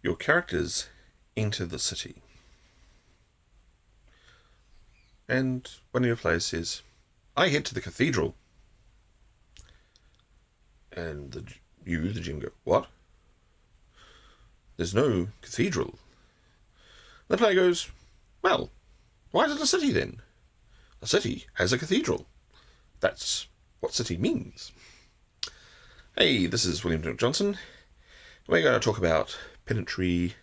Your characters enter the city, and one of your players says, "I head to the cathedral." And the GM, go, "What? There's no cathedral." The player goes, "Well, why is it a city then? A city has a cathedral. That's what city means." Hey, this is William Dymock-Johnson. We're going to talk about Pendantry,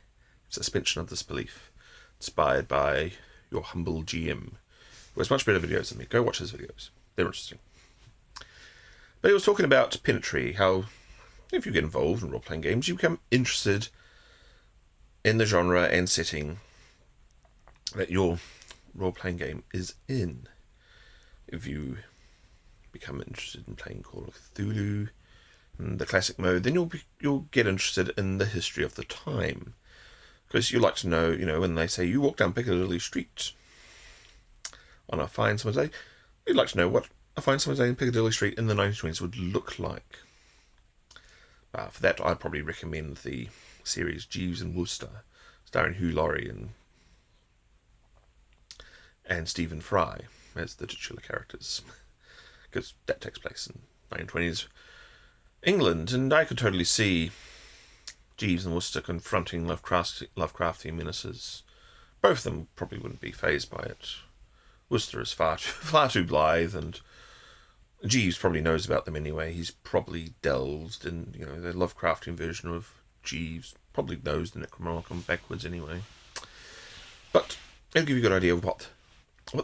suspension of disbelief, inspired by your humble GM, who has much better videos than me. Go watch his videos. They're interesting. But he was talking about Pendantry, how if you get involved in role-playing games, you become interested in the genre and setting that your role-playing game is in. If you become interested in playing Call of Cthulhu, in the classic mode, then you'll get interested in the history of the time, because you like to know, when they say you walk down Piccadilly Street on a fine summer's day, you'd like to know what a fine summer's day in Piccadilly Street in the 1920s would look like. For that, I'd probably recommend the series Jeeves and Wooster, starring Hugh Laurie and Stephen Fry as the titular characters, because that takes place in 1920s England, and I could totally see Jeeves and Wooster confronting Lovecraftian menaces. Both of them probably wouldn't be fazed by it. Wooster is far too blithe, and Jeeves probably knows about them anyway. He's probably delved in, the Lovecraftian version of Jeeves. Probably knows the Necronomicon backwards anyway. But it'll give you a good idea of what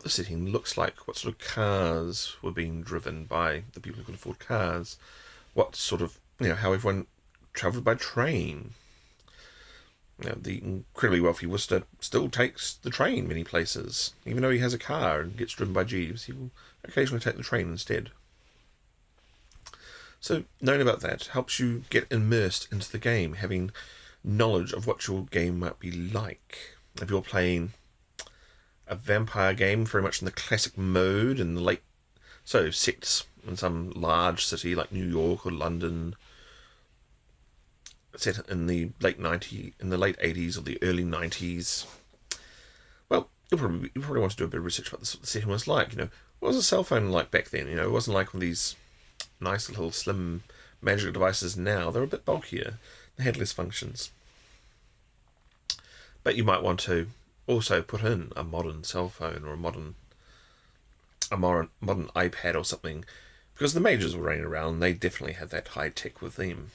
the setting looks like, what sort of cars were being driven by the people who could afford cars, what sort of, how everyone travelled by train. The incredibly wealthy Wooster still takes the train many places. Even though he has a car and gets driven by Jeeves, he will occasionally take the train instead. So knowing about that helps you get immersed into the game, having knowledge of what your game might be like. If you're playing a vampire game very much in the classic mode in the late, so set in some large city like New York or London, set in the late 80s or the early 90s, well, you probably want to do a bit of research about what the setting was like. What was a cell phone like back then? It wasn't like one of these nice little slim magic devices now. They're a bit bulkier. They had less functions. But you might want to also put in a modern cell phone or a modern iPad or something, because the mages were running around. They definitely had that high tech with them.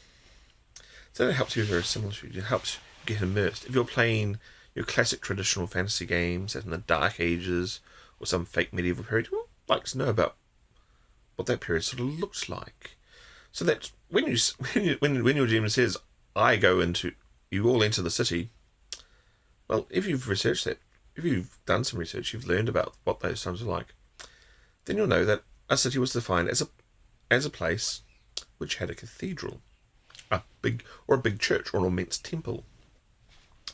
So that helps you very similarly. It helps you get immersed. If you're playing your classic traditional fantasy games set in the Dark Ages or some fake medieval period, you'd like to know about what that period sort of looks like. So that when your GM says, you all enter the city, well, if you've researched that, if you've done some research, you've learned about what those times are like, then you'll know that a city was defined as a place which had a cathedral, a big church or an immense temple,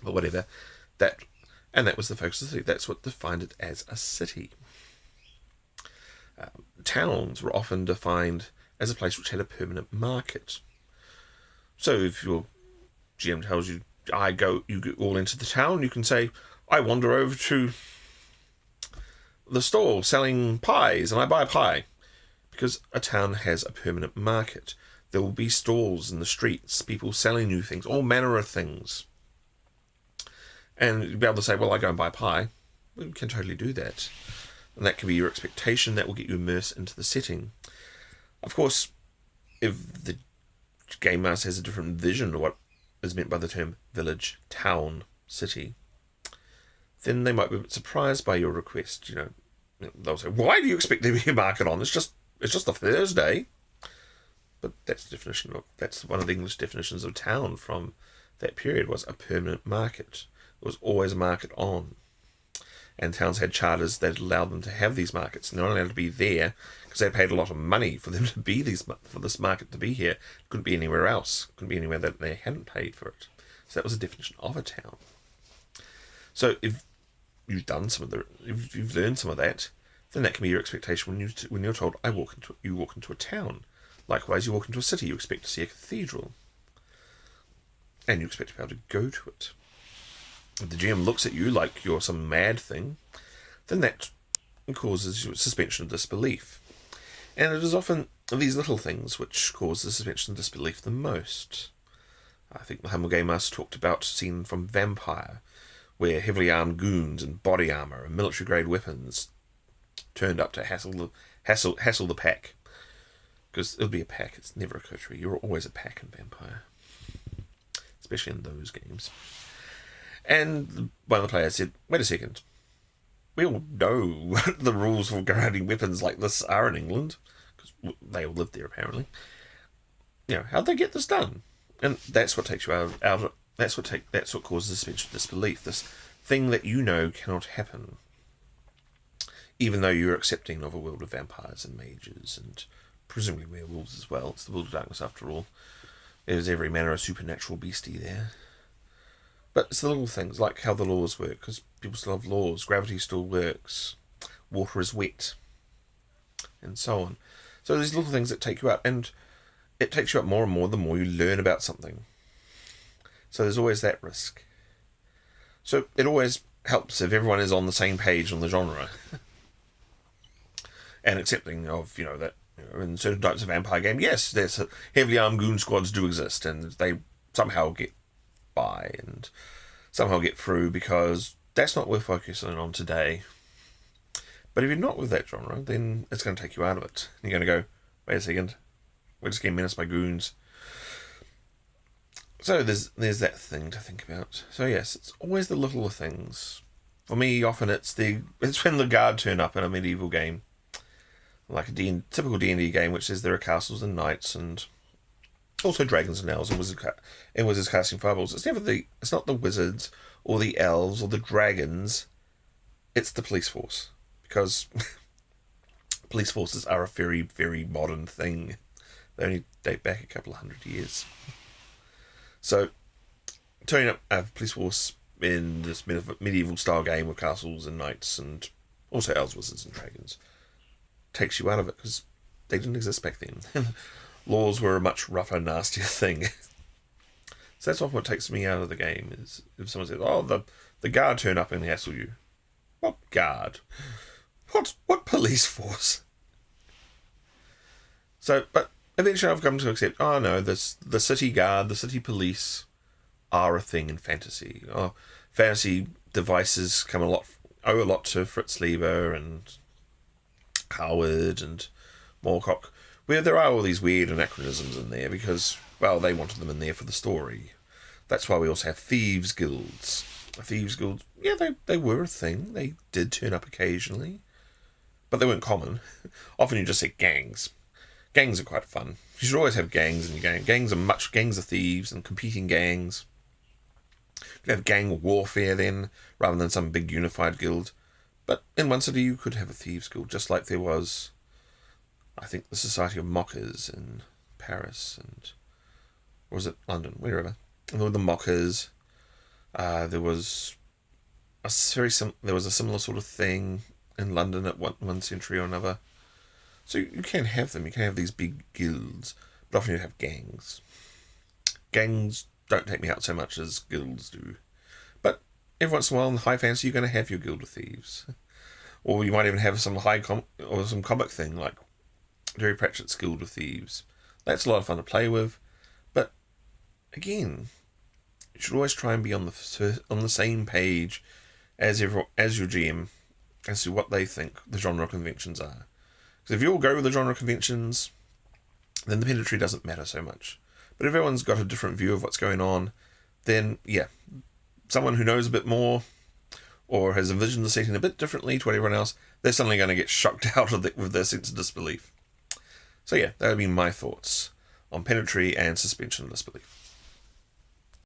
or whatever. That was the focus of the city. That's what defined it as a city. Towns were often defined as a place which had a permanent market. So if your GM tells you, you go all into the town, you can say, "I wander over to the stall selling pies and I buy a pie," because a town has a permanent market. There will be stalls in the streets, people selling new things, all manner of things. And you'll be able to say, "Well, I go and buy a pie." Well, you can totally do that. And that can be your expectation. That will get you immersed into the setting. Of course, if the game master has a different vision of what is meant by the term village, town, city, then they might be a bit surprised by your request. They'll say, "Why do you expect there to be a market on? It's just a Thursday." But that's one of the English definitions of town from that period, was a permanent market. There was always a market on. And towns had charters that allowed them to have these markets. And they're only allowed to be there because they paid a lot of money for them to be for this market to be here. It couldn't be anywhere else. It couldn't be anywhere that they hadn't paid for it. So that was a definition of a town. So if you've learned some of that, then that can be your expectation when you're told, you walk into a town. Likewise, you walk into a city, you expect to see a cathedral. and you expect to be able to go to it. If the GM looks at you like you're some mad thing, then that causes you suspension of disbelief. And it is often these little things which cause the suspension of disbelief the most. I think the Humble Game Master talked about a scene from Vampire, where heavily armed goons in body armour and military-grade weapons turned up to hassle the pack. Because it'll be a pack, it's never a coterie. You're always a pack in Vampire. Especially in those games. And one of the players said, wait a second. We all know what the rules for guarding weapons like this are in England. Because they all live there, apparently. How'd they get this done? And that's what takes you out of it. That's what causes suspension of disbelief. This thing that you know cannot happen. Even though you're accepting of a world of vampires and mages and presumably werewolves as well. It's the world of darkness after all. There's every manner of supernatural beastie there. But it's the little things, like how the laws work, because people still have laws, gravity still works, water is wet, and so on. So there's little things that take you out, and it takes you out more and more the more you learn about something. So there's always that risk. So it always helps if everyone is on the same page on the genre. And accepting of, that in certain types of vampire game, yes, there's heavily armed goon squads do exist, and they somehow get by and somehow get through, because that's not worth focusing on today. But if you're not with that genre, then it's going to take you out of it. You're going to go, wait a second, we're just getting menaced by goons. So there's that thing to think about. So yes, it's always the little things. For me, often it's when the guard turn up in a medieval game, like a typical D&D game, which says there are castles and knights and also dragons and elves and wizards casting fireballs. It's not the wizards or the elves or the dragons. It's the police force, because police forces are a very, very modern thing. They only date back a couple of 100 years. So, turning up a police force in this medieval style game with castles and knights and also elves, wizards and dragons takes you out of it, because they didn't exist back then. Laws were a much rougher, nastier thing. So that's often what takes me out of the game, is if someone says, oh, the guard turned up and hassle you. What guard? What police force? So, but eventually I've come to accept, oh no, the city guard, the city police are a thing in fantasy. Oh, fantasy devices owe a lot to Fritz Leiber and Howard and Moorcock, where there are all these weird anachronisms in there because, well, they wanted them in there for the story. That's why we also have thieves' guilds. Thieves' guilds, yeah, they were a thing. They did turn up occasionally, but they weren't common. Often you just say gangs. Gangs are quite fun. You should always have gangs in your game. Gangs are thieves and competing gangs. You have gang warfare then, rather than some big unified guild. But in one city you could have a thieves' guild, just like there was, I think, the Society of Mockers in Paris, and or was it London, wherever. And there were the Mockers. There was a similar sort of thing in London at one century or another. So you can have them. You can have these big guilds, but often you have gangs. Gangs don't take me out so much as guilds do. But every once in a while in high fantasy, you're going to have your guild of thieves, or you might even have some some comic thing like Terry Pratchett's Guild of Thieves. That's a lot of fun to play with, but again, you should always try and be on the same page as your GM as to what they think the genre conventions are. Because if you all go with the genre conventions, then the Pendantry doesn't matter so much. But if everyone's got a different view of what's going on, then yeah, someone who knows a bit more or has envisioned the setting a bit differently to what everyone else, they're suddenly going to get shocked out of it with their sense of disbelief. So yeah, that would be my thoughts on Pendantry and suspension of disbelief.